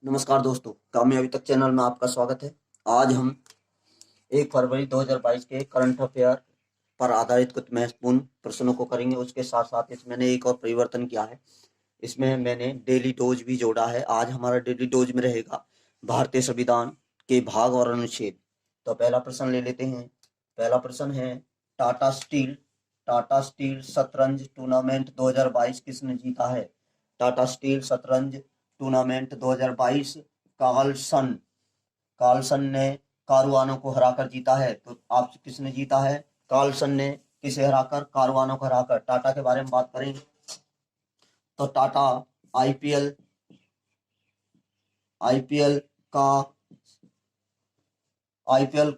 नमस्कार दोस्तों, कामयाबी तक चैनल में आपका स्वागत है। आज हम 1 फरवरी 2022 के करंट अफेयर पर आधारित कुछ महत्वपूर्ण प्रश्नों को करेंगे। उसके साथ साथ इसमें मैंने एक और परिवर्तन किया है। इसमें मैंने डेली डोज भी जोड़ा है। आज हमारा डेली डोज में रहेगा भारतीय संविधान के भाग और अनुच्छेद। तो पहला प्रश्न ले लेते हैं। पहला प्रश्न है, टाटा स्टील शतरंज टूर्नामेंट 2022 किसने जीता है? टाटा स्टील शतरंज टूर्नामेंट 2022 कार्लसन कार्लसन ने कारुआनो को हराकर जीता है। तो आप किसने जीता है? कार्लसन ने किसे हराकर? कारुआनो को हराकर। टाटा के बारे में बात करें तो टाटा आईपीएल आईपीएल का आईपीएल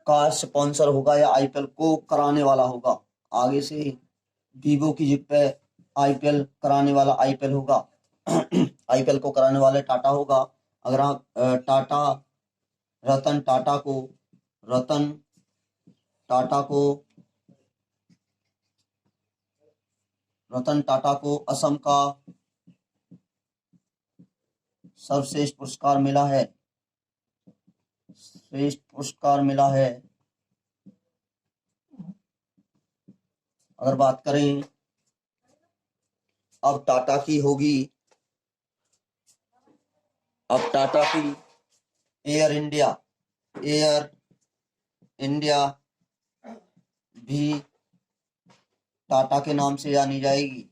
का स्पॉन्सर होगा या आईपीएल को कराने वाला होगा। आगे से वीवो की जिप पे आईपीएल कराने वाला आईपीएल होगा। आईपीएल को कराने वाले टाटा होगा। अगर आप टाटा रतन टाटा को रतन टाटा को रतन टाटा को असम का सर्वश्रेष्ठ पुरस्कार मिला है। श्रेष्ठ पुरस्कार मिला है। अगर बात करें अब टाटा की होगी, अब टाटा की एयर इंडिया भी टाटा के नाम से जानी जाएगी।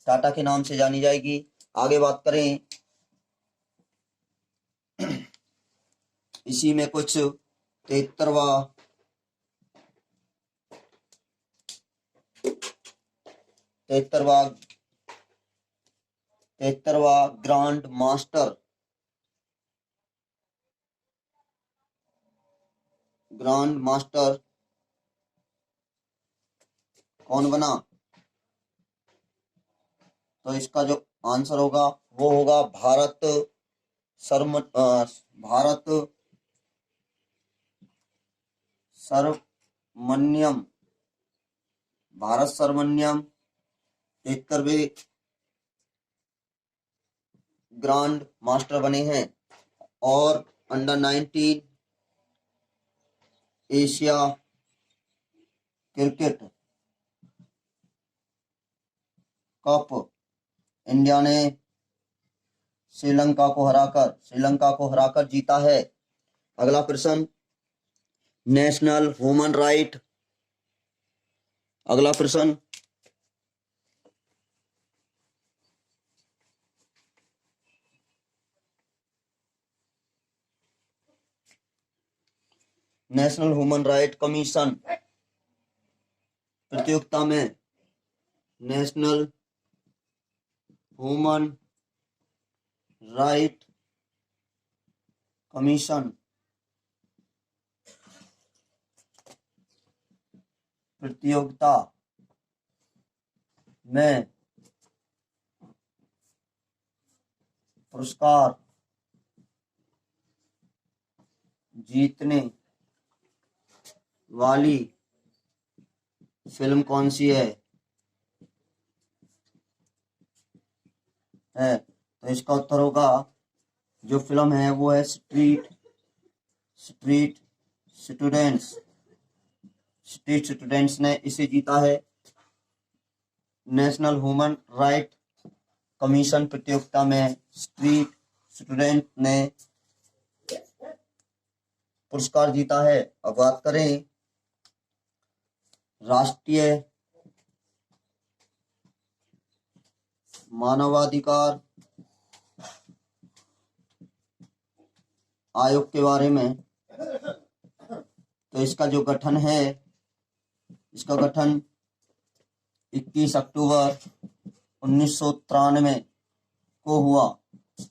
टाटा के नाम से जानी जाएगी। आगे बात करें, इसी में कुछ 73वां ग्रांड मास्टर कौन बना? तो इसका जो आंसर होगा वो होगा भारत सरमन्यम 73वें ग्रांड मास्टर बने हैं। और under 19 Asia cricket cup India ने श्रीलंका को हराकर जीता है। अगला प्रश्न, नेशनल ह्यूमन राइट कमीशन प्रतियोगिता में नेशनल ह्यूमन राइट कमीशन प्रतियोगिता में पुरस्कार जीतने वाली फिल्म कौन सी है? तो इसका उत्तर होगा, जो फिल्म है वो है स्ट्रीट स्टूडेंट्स ने इसे जीता है। नेशनल ह्यूमन राइट कमीशन प्रतियोगिता में स्ट्रीट स्टूडेंट ने पुरस्कार जीता है। अब बात करें राष्ट्रीय मानवाधिकार आयोग के बारे में, तो इसका जो गठन है, इसका गठन 21 अक्टूबर 1993 को हुआ।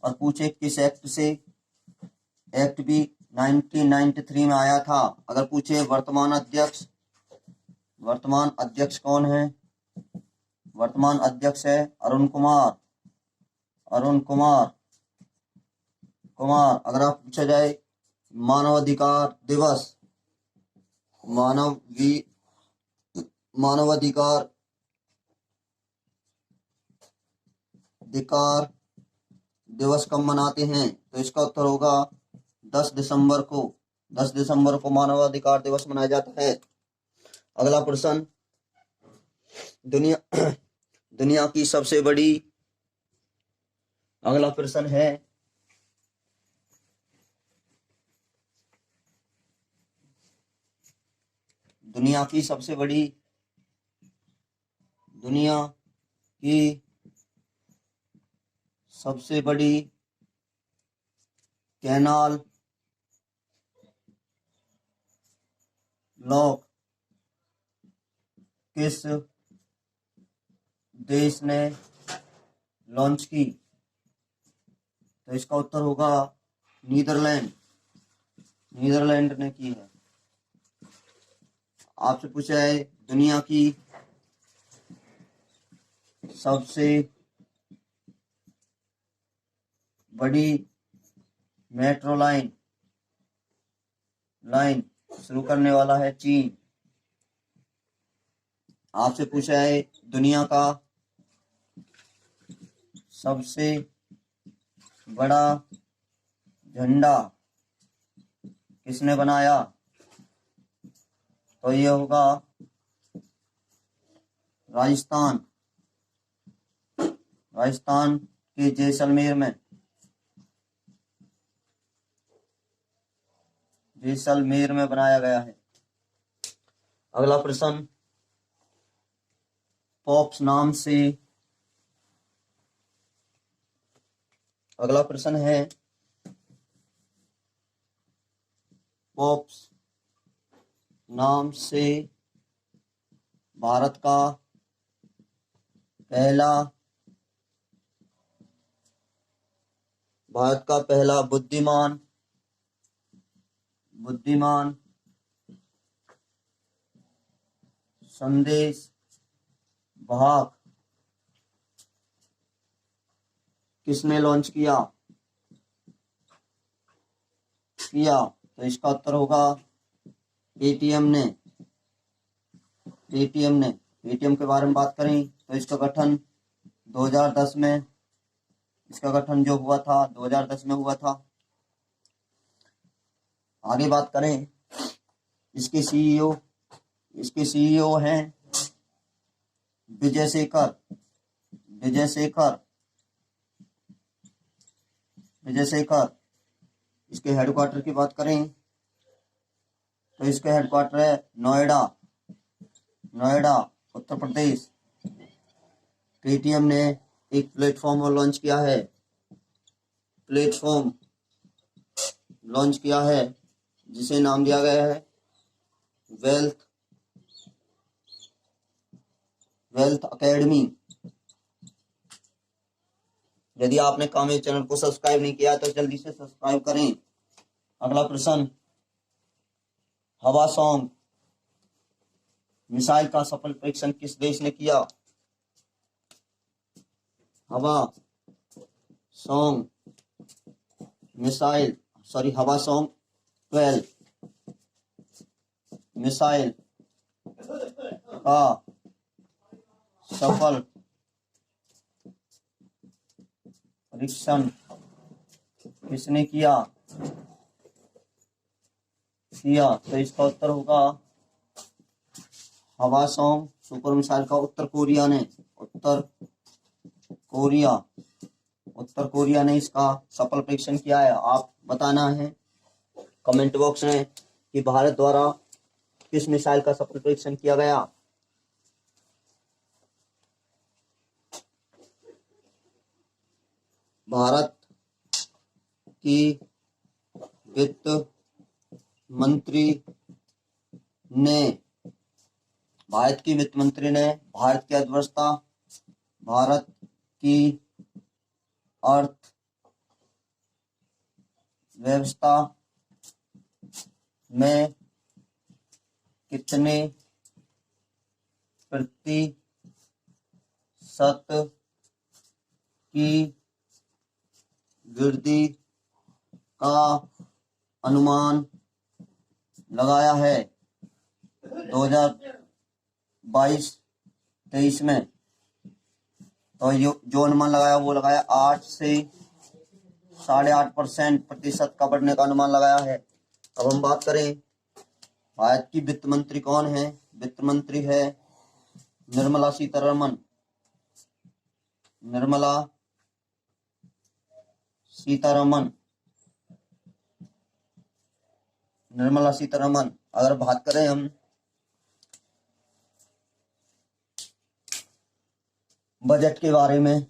और पूछे किस एक्ट से? एक्ट भी 1993 में आया था। अगर पूछे वर्तमान अध्यक्ष कौन है? वर्तमान अध्यक्ष है अरुण कुमार। अगर आप पूछा जाए मानवाधिकार अधिकार दिवस कब मनाते हैं? तो इसका उत्तर होगा 10 दिसंबर को। 10 दिसंबर को मानवाधिकार दिवस मनाया जाता है। अगला प्रश्न, दुनिया दुनिया की सबसे बड़ी, अगला प्रश्न है दुनिया की सबसे बड़ी, दुनिया की सबसे बड़ी कैनाल लॉक किस देश ने लॉन्च की? तो इसका उत्तर होगा नीदरलैंड। नीदरलैंड ने की है। आपसे पूछा है दुनिया की सबसे बड़ी मेट्रो लाइन शुरू करने वाला है चीन। आपसे पूछा है दुनिया का सबसे बड़ा झंडा किसने बनाया? तो ये होगा राजस्थान के जैसलमेर में बनाया गया है। अगला प्रश्न, पॉप्स नाम से, अगला प्रश्न है पॉप्स नाम से भारत का पहला बुद्धिमान संदेश वाहक किसने लॉन्च किया? तो इसका उत्तर होगा पेटीएम ने। पेटीएम के बारे में बात करें तो इसका गठन 2010 में, इसका गठन जो हुआ था 2010 में हुआ था। आगे बात करें, इसके सीईओ हैं विजय शेखर। इसके हेडक्वार्टर की बात करें तो इसका हेडक्वार्टर है नोएडा, उत्तर प्रदेश। पेटीएम ने एक प्लेटफॉर्म लॉन्च किया है जिसे नाम दिया गया है वेल्थ अकेडमी। यदि आपने कामेज चैनल को सब्सक्राइब नहीं किया तो जल्दी से सब्सक्राइब करें। अगला प्रश्न, हवासोंग मिसाइल का सफल परीक्षण किस देश ने किया? हवासोंग 12 मिसाइल का सफल परीक्षण किसने किया? तो इसका उत्तर होगा हवासोंग सुपर मिसाइल का उत्तर कोरिया ने इसका सफल परीक्षण किया है। आप बताना है कमेंट बॉक्स में कि भारत द्वारा किस मिसाइल का सफल परीक्षण किया गया। भारत की वित्त मंत्री ने भारत की भारत की अर्थव्यवस्था, भारत की अर्थव्यवस्था में कितने प्रतिशत की वृद्धि का अनुमान लगाया है 2022-23 में? तो जो अनुमान लगाया वो लगाया 8 से 8.5% का बढ़ने का अनुमान लगाया है। अब हम बात करें भारत की वित्त मंत्री कौन है। वित्त मंत्री है निर्मला सीतारमण। निर्मला सीतारमण। निर्मला सीतारमण। अगर बात करें हम बजट के बारे में,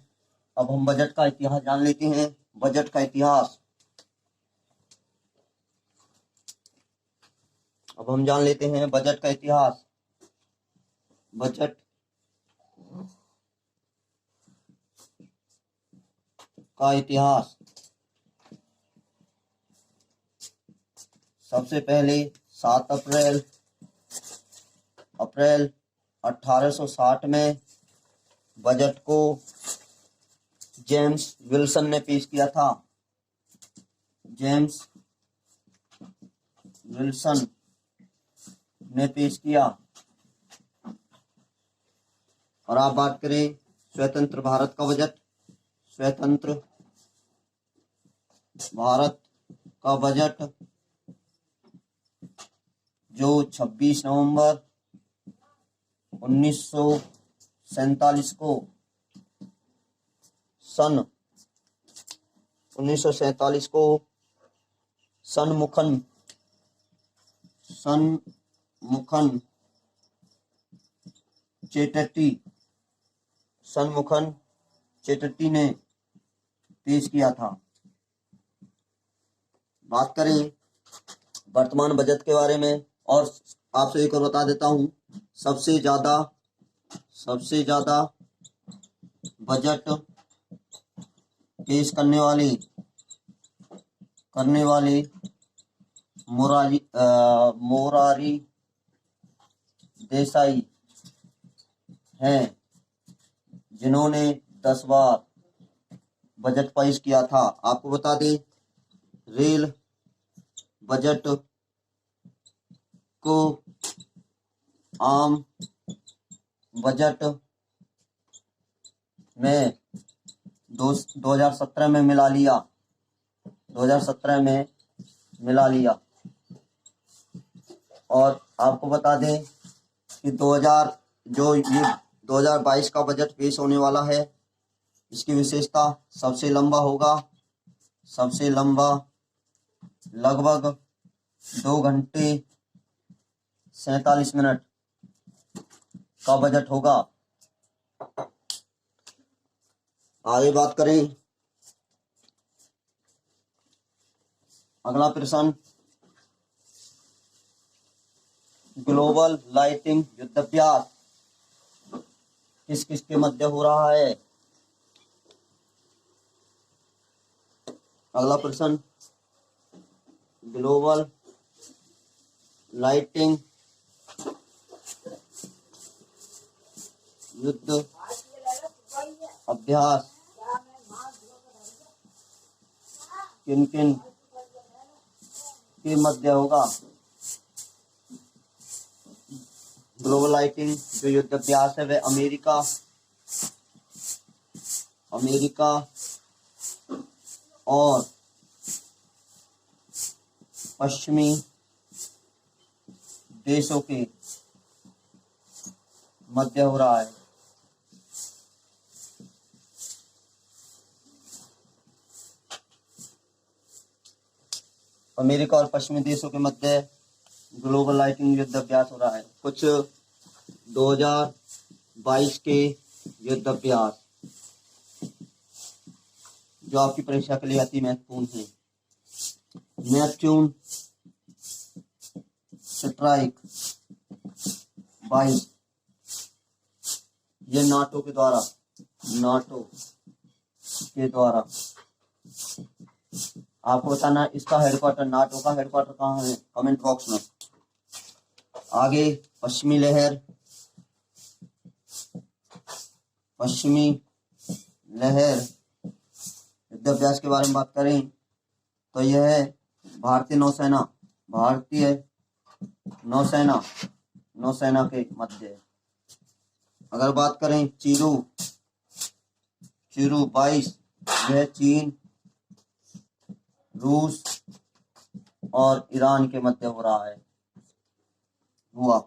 अब हम बजट का इतिहास जान लेते हैं। बजट का इतिहास अब हम जान लेते हैं बजट का इतिहास। बजट का इतिहास सबसे पहले 7 अप्रैल 1860 में बजट को जेम्स विल्सन ने पेश किया था। जेम्स विल्सन ने पेश किया। और आप बात करें स्वतंत्र भारत का बजट। स्वतंत्र भारत का बजट जो 26 नवंबर 1947 को सन 1947 को सनमुखन चेटर्जी ने पेश किया था। बात करें वर्तमान बजट के बारे में, और आपसे एक और बता देता हूं, सबसे ज्यादा बजट पेश करने वाले मोरारी देसाई हैं, जिन्होंने 10 बार बजट पेश किया था। आपको बता दें रेल बजट को आम बजट में 2017 में मिला लिया। 2017 में मिला लिया। और आपको बता दें कि 2022 का बजट पेश होने वाला है, इसकी विशेषता सबसे लंबा होगा। सबसे लंबा लगभग 2 घंटे 47 मिनट का बजट होगा। आगे बात करें, अगला प्रश्न, ग्लोबल लाइटिंग युद्धाभ्यास किस किस के मध्य हो रहा है। अगला प्रश्न, ग्लोबल लाइटिंग युद्ध अभ्यास किन किन के मध्य होगा। ग्लोबल लाइटिंग जो युद्ध अभ्यास है वह अमेरिका और पश्चिमी देशों के मध्य हो रहा है। अमेरिका और पश्चिमी देशों के मध्य ग्लोबल लाइटिंग युद्ध अभ्यास हो रहा है। कुछ 2022 के युद्ध अभ्यास जो आपकी परीक्षा के लिए अति महत्वपूर्ण है। नेपच्यून स्ट्राइक 22, ये नाटो के द्वारा आपको बताना इसका हेडक्वार्टर, नाटो का हेडक्वार्टर कहाँ है, कमेंट बॉक्स में। आगे पश्चिमी लहर युद्धाभ्यास के बारे में बात करें तो यह है भारतीय नौसेना के मध्य। अगर बात करें 022 यह चीन, रूस और ईरान के मध्य हो रहा है हुआ।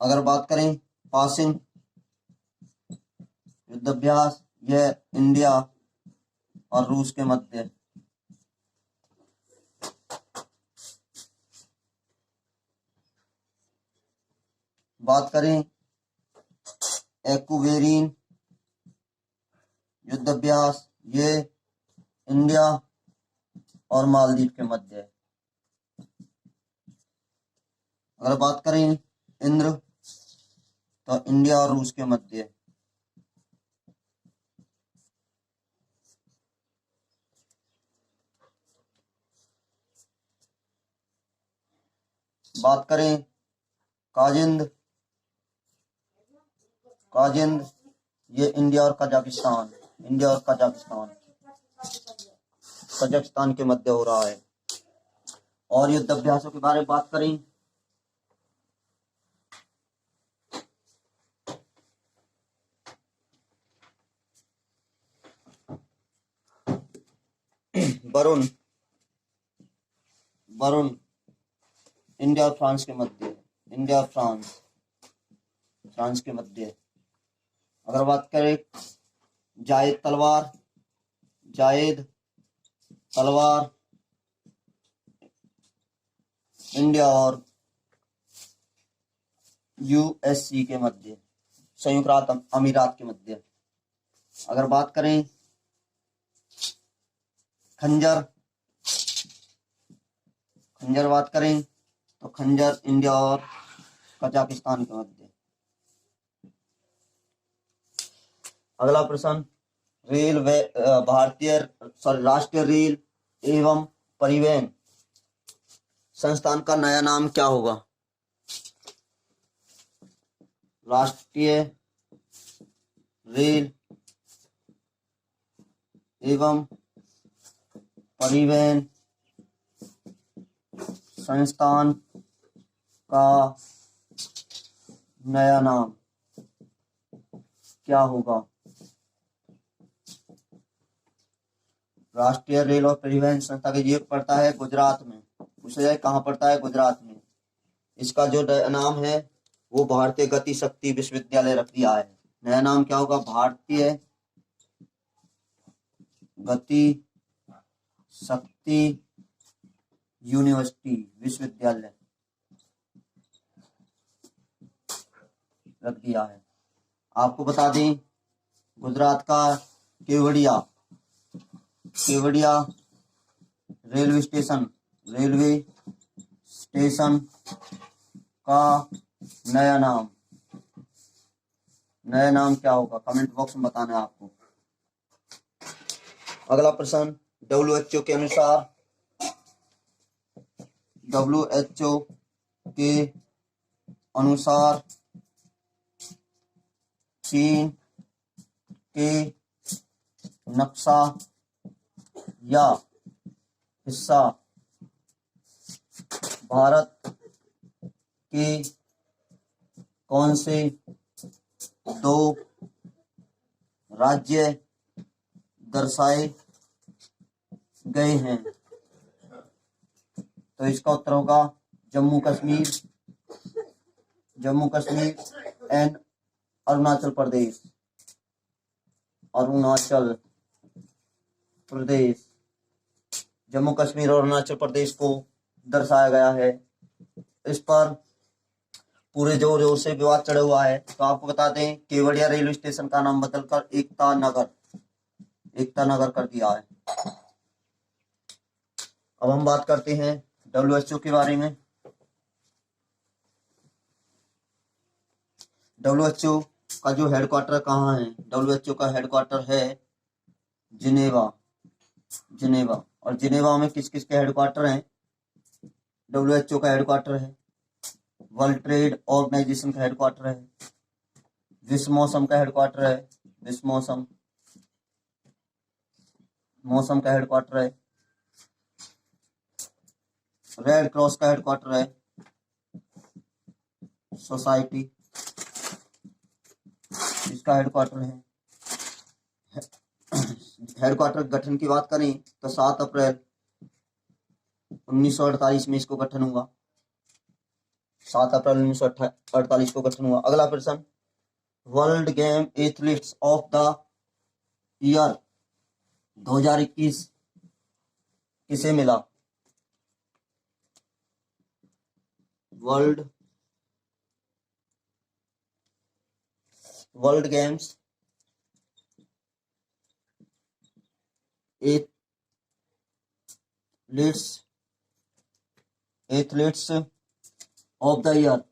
अगर बात करें पासिंग युद्धाभ्यास, यह इंडिया और रूस के मध्य। बात करें एक्वेरिन युद्धाभ्यास, ये इंडिया और मालदीव के मध्य है। अगर बात करें इंद्र, तो इंडिया और रूस के मध्य है। बात करें काजिंद, ये इंडिया और कजाकिस्तान, कजाकिस्तान के मध्य हो रहा है। और युद्धाभ्यासों के बारे में बात करें वरुण इंडिया और फ्रांस के मध्य है, फ्रांस के मध्य है। अगर बात करें जायद तलवार इंडिया और यूएससी के मध्य, संयुक्त अरब अमीरात के मध्य। अगर बात करें खंजर बात करें तो खंजर इंडिया और कजाकिस्तान के मध्य। अगला प्रश्न, राष्ट्रीय रेल एवं परिवहन संस्थान का नया नाम क्या होगा? राष्ट्रीय रेल एवं परिवहन संस्थान का नया नाम क्या होगा? राष्ट्रीय रेल और परिवहन संस्था का ये पड़ता है गुजरात में। पूछा जाए कहाँ पड़ता है? गुजरात में। इसका जो नया नाम है वो भारतीय गति शक्ति विश्वविद्यालय रख दिया है। नया नाम क्या होगा? भारतीय गति शक्ति यूनिवर्सिटी विश्वविद्यालय रख दिया है। आपको बता दें गुजरात का केवड़िया रेलवे स्टेशन का नया नाम क्या होगा? कमेंट बॉक्स में बताना है आपको। अगला प्रश्न, WHO के अनुसार चीन के नक्शा या हिस्सा भारत के कौन से 2 राज्य दर्शाए गए हैं? तो इसका उत्तर होगा जम्मू कश्मीर एंड अरुणाचल प्रदेश। जम्मू कश्मीर और अरुणाचल प्रदेश को दर्शाया गया है। इस पर पूरे जोर से विवाद चढ़ा हुआ है। तो आपको बता दें केवड़िया रेलवे स्टेशन का नाम बदलकर एकता नगर कर दिया है। अब हम बात करते हैं WHO के बारे में। WHO का जो हेडक्वार्टर कहाँ है? WHO का हेडक्वार्टर है जिनेवा। और जिनेवा में किस किस के हेडक्वार्टर हैं? WHO का हेडक्वार्टर है, वर्ल्ड ट्रेड ऑर्गेनाइजेशन का हेडक्वार्टर है, विश्व मौसम का हेडक्वार्टर है, मौसम का हेडक्वार्टर है, रेड क्रॉस का हेडक्वार्टर है, सोसाइटी इसका हेडक्वार्टर है, हेडक्वार्टर गठन की बात करें तो 7 अप्रैल 1948 में इसको गठन हुआ। 7 अप्रैल 1948 को गठन हुआ। अगला प्रश्न, world game athletes of the year 2021 किसे मिला? World games athletes of the year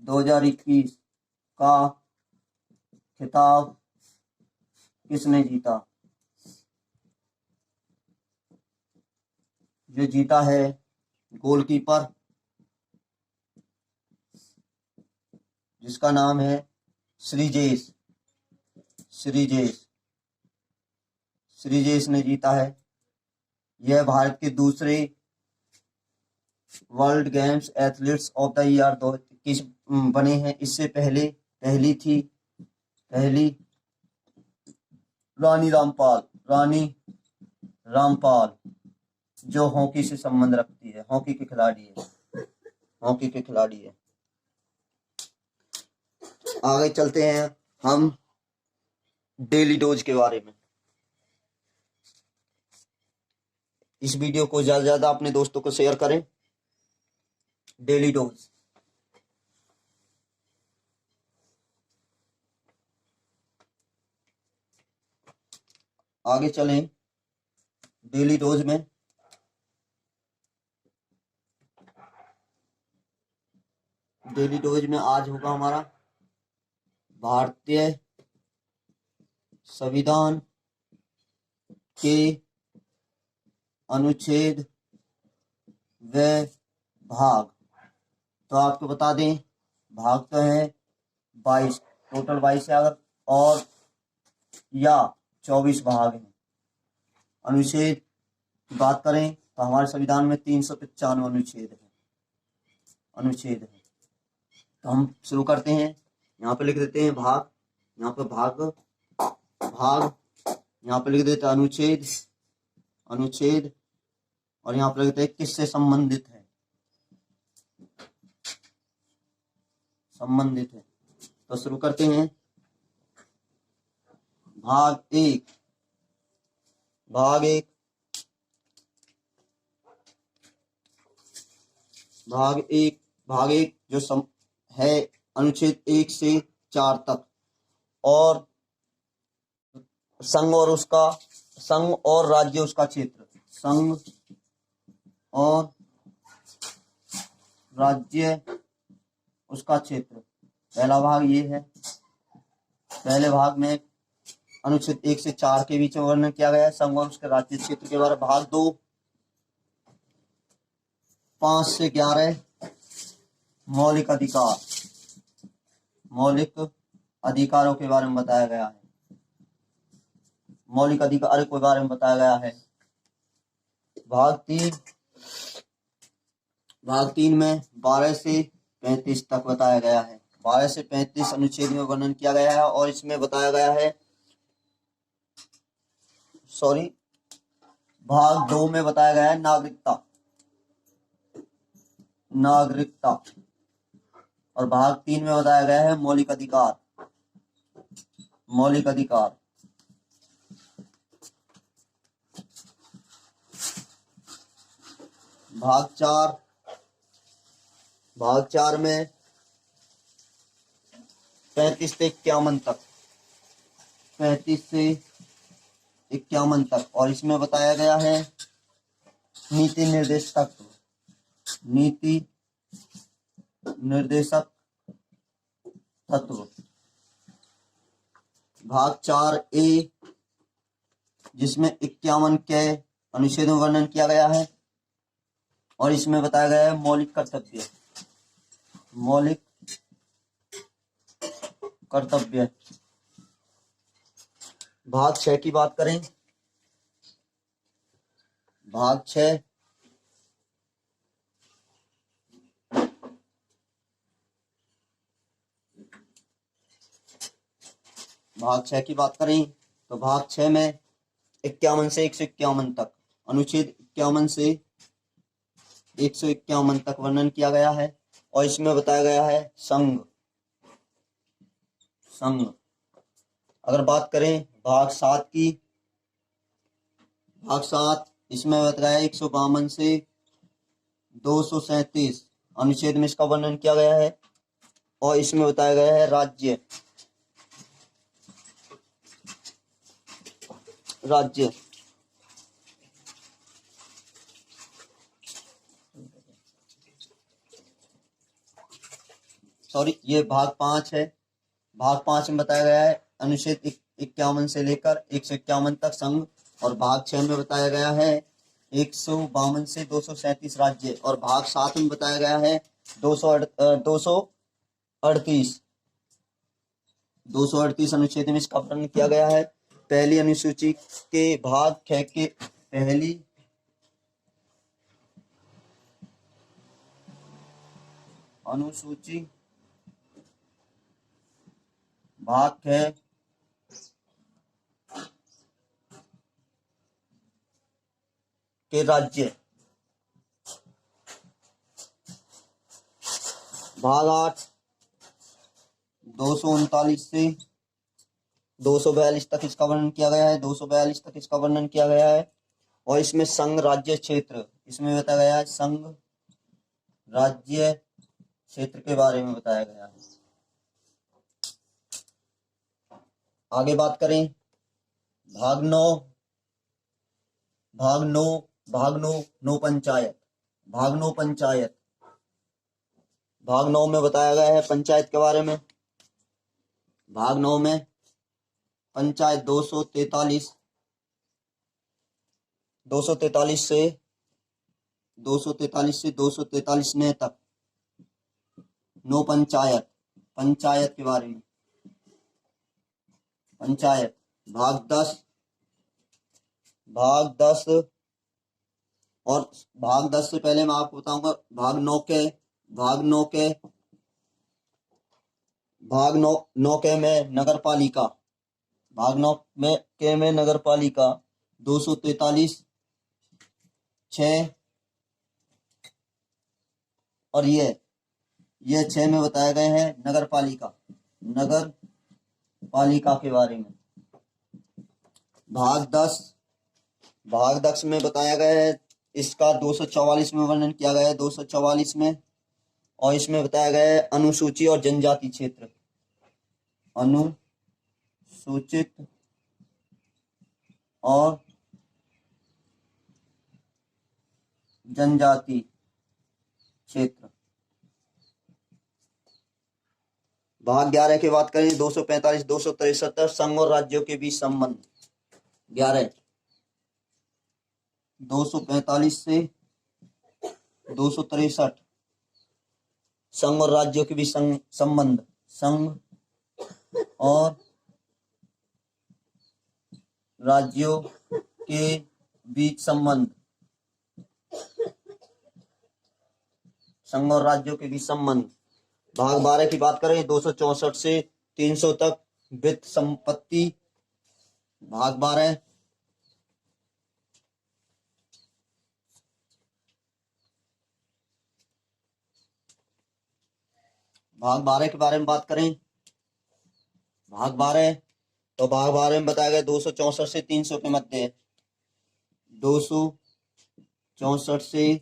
2021 का खिताब किसने जीता? जो जीता है गोलकीपर, जिसका नाम है श्रीजेश ने जीता है। यह भारत के दूसरे world games athletes of the year 2021 बने हैं। इससे पहली रानी रामपाल जो हॉकी से संबंध रखती है, हॉकी के खिलाड़ी है। आगे चलते हैं हम डेली डोज के बारे में। इस वीडियो को ज्यादा से ज्यादा अपने दोस्तों को शेयर करें। डेली डोज, आगे चलें डेली डोज में। डेली डोज में आज होगा हमारा भारतीय संविधान के अनुच्छेद व भाग। तो आपको बता दें, भाग तो है 22, टोटल 22 है अगर, और या 24 भाग हैं। अनुच्छेद की बात करें तो हमारे संविधान में 395 अनुच्छेद है। तो हम शुरू करते हैं। यहाँ पे लिख देते हैं भाग, यहाँ पे भाग, यहाँ पे लिख देते हैं अनुच्छेद, और यहाँ पे लिख देते हैं किससे संबंधित है। तो शुरू करते हैं। भाग एक जो है अनुच्छेद 1 से 4 तक, और संघ और राज्य उसका क्षेत्र, संघ और राज्य उसका क्षेत्र। पहला भाग ये है। पहले भाग में अनुच्छेद 1 से 4 के बीच में वर्णन किया गया है संघ और उसके राज्य क्षेत्र के बारे में। भाग 2 5 से 11 मौलिक अधिकारों के बारे में बताया गया है। मौलिक अधिकारों के बारे में बताया गया है। भाग 3 में 12 से 35 तक बताया गया है। 12 से 35 अनुच्छेद में वर्णन किया गया है, और इसमें बताया गया है, भाग 2 में बताया गया है नागरिकता, और भाग 3 में बताया गया है मौलिक अधिकार। भाग 4 में 35 से 51 तक, और इसमें बताया गया है नीति निर्देशक तत्व। भाग 4A जिसमें 51 के अनुच्छेद में वर्णन किया गया है, और इसमें बताया गया है मौलिक कर्तव्य। भाग 6 की बात करें। भाग 6 भाग भाग 6 की बात करें तो भाग 6 में 51 से 151 तक, अनुच्छेद 51 से 151 तक वर्णन किया गया है। और इसमें बताया गया है संघ। संघ अगर बात करें भाग 7 की, भाग 7 इसमें बताया 152 से 237 अनुच्छेद में इसका वर्णन किया गया है। और इसमें बताया गया है राज्य। राज्य सॉरी, ये भाग 5 है। भाग 5 में बताया गया है अनुच्छेद 51 से लेकर 151 तक संघ। और भाग 6 में बताया गया है 152 से 237 राज्य। और भाग 7 में बताया गया है 238 अनुच्छेद में इसका वर्णन किया गया है। पहली अनुसूची के भाग 6 के पहली अनुसूची भाग 6 के राज्य। भाग 8 239 से 242 तक इसका वर्णन किया गया है। 242 तक इसका वर्णन किया गया है। और इसमें संघ राज्य क्षेत्र, इसमें बताया गया है संघ राज्य क्षेत्र के बारे में बताया गया है। आगे बात करें भाग 9 नौ पंचायत। भाग 9 पंचायत। भाग 9 में बताया गया है पंचायत के बारे में। भाग 9 में पंचायत 243 से 243 में तक नौ पंचायत, पंचायत के बारे में। पंचायत भाग 10 और भाग 10 से पहले मैं आपको बताऊंगा भाग 9 के में नगर पालिका। भाग 9 में नगर पालिका 243 6। और ये 6 में बताए गए हैं नगर पालिका के बारे में। भाग 10 में बताया गया है इसका 244 में वर्णन किया गया है। 244 में। और इसमें बताया गया है अनुसूची और जनजाति क्षेत्र। अनुसूचित और जनजाति क्षेत्र। भाग 11 की बात करें 245 263 संघ और राज्यों के बीच संबंध। 245 से 263 संघ और राज्यों के बीच संबंध। संघ और राज्यों के बीच संबंध। संघ और राज्यों के बीच संबंध। भाग 12 की बात करें 264 से 300 तक वित्त संपत्ति। भाग 12 के बारे में बात करें। भाग 12 में बताया गया 264 से 300 के मध्य 264 से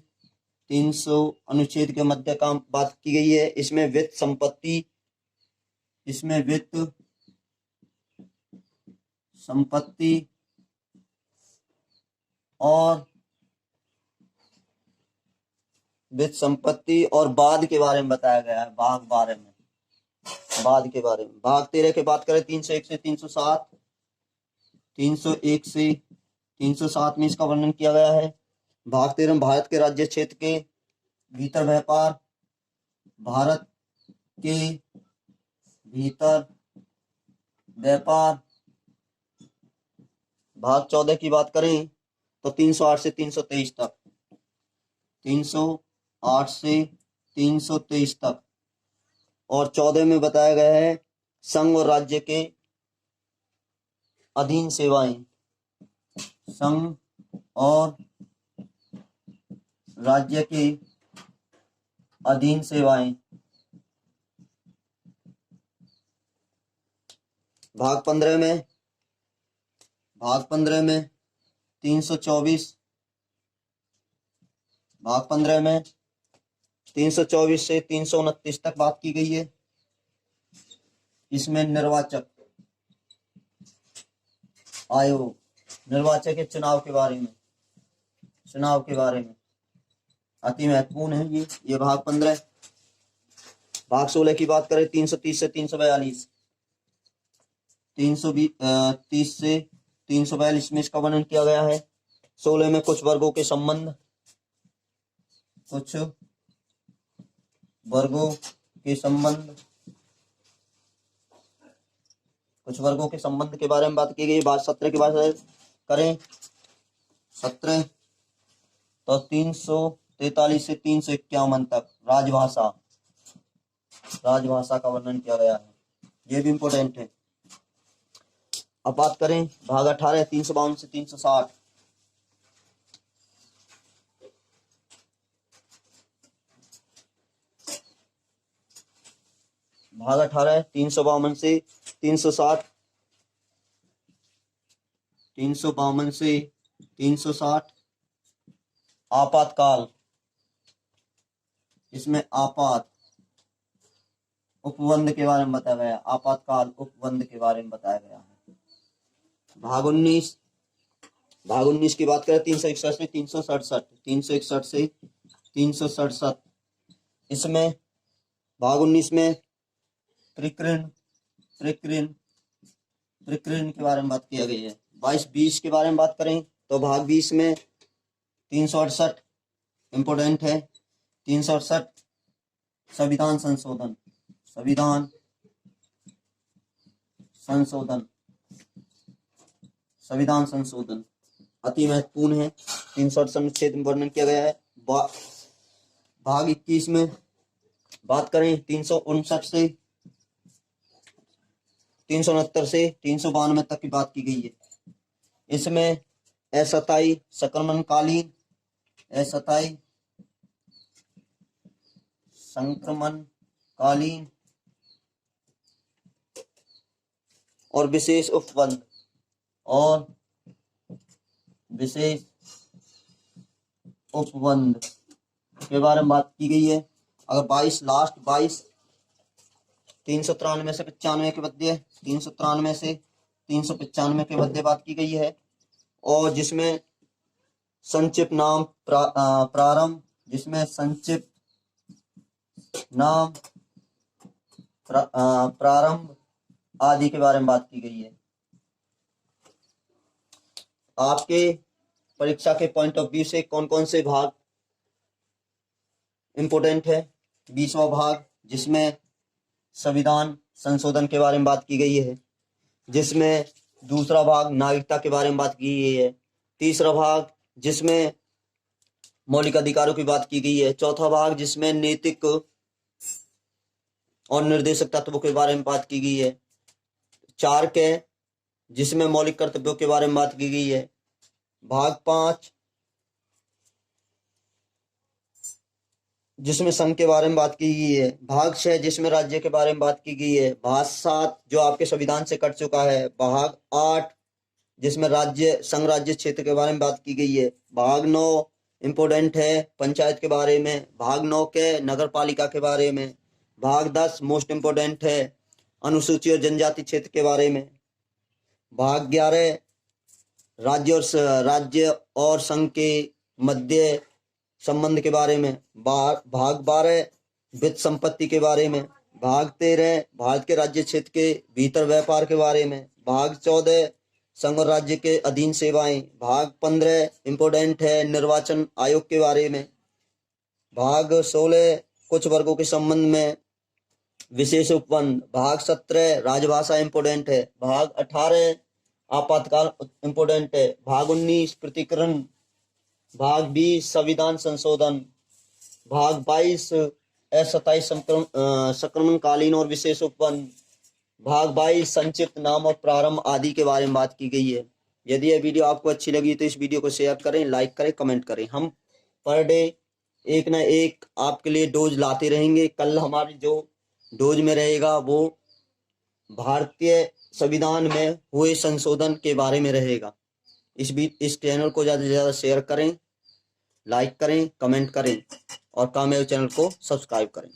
300 अनुच्छेद के मध्य का बात की गई है। इसमें वित्त संपत्ति और बाद के बारे में बताया गया है। भाग 12 में बाद के बारे में। भाग 13 की बात करें 301 से 307 301 से 307 में इसका वर्णन किया गया है। भाग 13 में भारत के राज्य क्षेत्र के भीतर व्यापार। भारत के भीतर व्यापार। भाग 14 की बात करें तो 308 से 323 तक 308 से 323 तक। और 14 में बताया गया है संघ और राज्य के अधीन सेवाएं, संघ और राज्य के अधीन सेवाएं। भाग 15 में 324, भाग 15 में 324 से 329 तक बात की गई है। इसमें निर्वाचक आयोग, निर्वाचक के चुनाव के बारे में अति महत्वपूर्ण है ये भाग 15। भाग 16 की बात करें 330 से 342, 330 से 342 में इसका वर्णन किया गया है। 16 में कुछ वर्गों के संबंध के बारे में बात की गई। बात 17 की बात करें 17 तो 343 से 351 तक राजभाषा का वर्णन किया गया है। ये भी इम्पोर्टेंट है। अब बात करें भाग 18 352 से 360, भाग 18 352 से 360, 352 से 360 आपातकाल। इसमें आपात उपबंध के बारे में बताया गया, आपातकाल उपबंध के बारे में बताया गया है। भाग 19 की बात करें 361 से 367, इसमें भाग 19 में प्रकरण के बारे में बात किया गई है। 22-20 के बारे में बात करें तो भाग 20 में 368 इम्पोर्टेंट है। 368 संविधान संशोधन अति महत्वपूर्ण है। 368 अनुच्छेद में वर्णन किया गया है। भाग 21 में बात करें 359 से 369 से 392 तक की बात की गई है। इसमें अस्थायी संक्रमणकालीन और विशेष उपबंध के बारे में बात की गई है। अगर 22 393 से 95 के मध्य 393 से 395 के मध्य बात की गई है। और जिसमें संक्षिप्त नाम प्रारंभ, प्रारंभ आदि के बारे में बात की गई है। आपके परीक्षा के पॉइंट ऑफ व्यू से कौन कौन से भाग इंपोर्टेंट है? 20वां भाग जिसमें संविधान संशोधन के बारे में बात की गई है, जिसमें दूसरा भाग नागरिकता के बारे में बात की गई है। तीसरा भाग जिसमें मौलिक अधिकारों की बात की गई है। चौथा भाग जिसमें नैतिक और निर्देशक तत्वों के बारे में बात की गई है। 4 के जिसमें मौलिक कर्तव्यों के बारे में बात की गई है। भाग 5 जिसमें संघ के बारे में बात की गई है। भाग 6 जिसमें राज्य के बारे में बात की गई है। भाग 7 जो आपके संविधान से कट चुका है। भाग 8 जिसमें संघ राज्य क्षेत्र के बारे में बात की गई है। भाग 9 इम्पोर्टेंट है पंचायत के बारे में। भाग 9 के नगर पालिका के बारे में। भाग 10 मोस्ट इम्पोर्टेंट है अनुसूचित और जनजाति क्षेत्र के बारे में। भाग 11 राज्य और संघ के मध्य संबंध के बारे में। भाग 12 वित्त संपत्ति के बारे में। भाग 13 भारत के राज्य क्षेत्र के भीतर व्यापार के बारे में। भाग 14 संघ और राज्य के अधीन सेवाएं। भाग 15 इम्पोर्टेंट है निर्वाचन आयोग के बारे में। भाग 16 कुछ वर्गों के संबंध में विशेष उपबंध। भाग 17 राजभाषा इम्पोर्टेंट है। भाग 18 आपातकाल इम्पोर्टेंट है। भाग 19 प्रतिकरण। भाग 20 संविधान संशोधन। भाग 22 अस्थायी संक्रमणकालीन और विशेष उपबंध। भाग 22 संक्षिप्त नाम और प्रारंभ आदि के बारे में बात की गई है। यदि यह वीडियो आपको अच्छी लगी तो इस वीडियो को शेयर करें, लाइक करें, कमेंट करें। हम पर डे एक ना एक आपके लिए डोज लाते रहेंगे। कल हमारी जो डोज में रहेगा वो भारतीय संविधान में हुए संशोधन के बारे में रहेगा। इस चैनल को ज़्यादा से ज़्यादा शेयर करें, लाइक करें, कमेंट करें और कामयाब चैनल को सब्सक्राइब करें।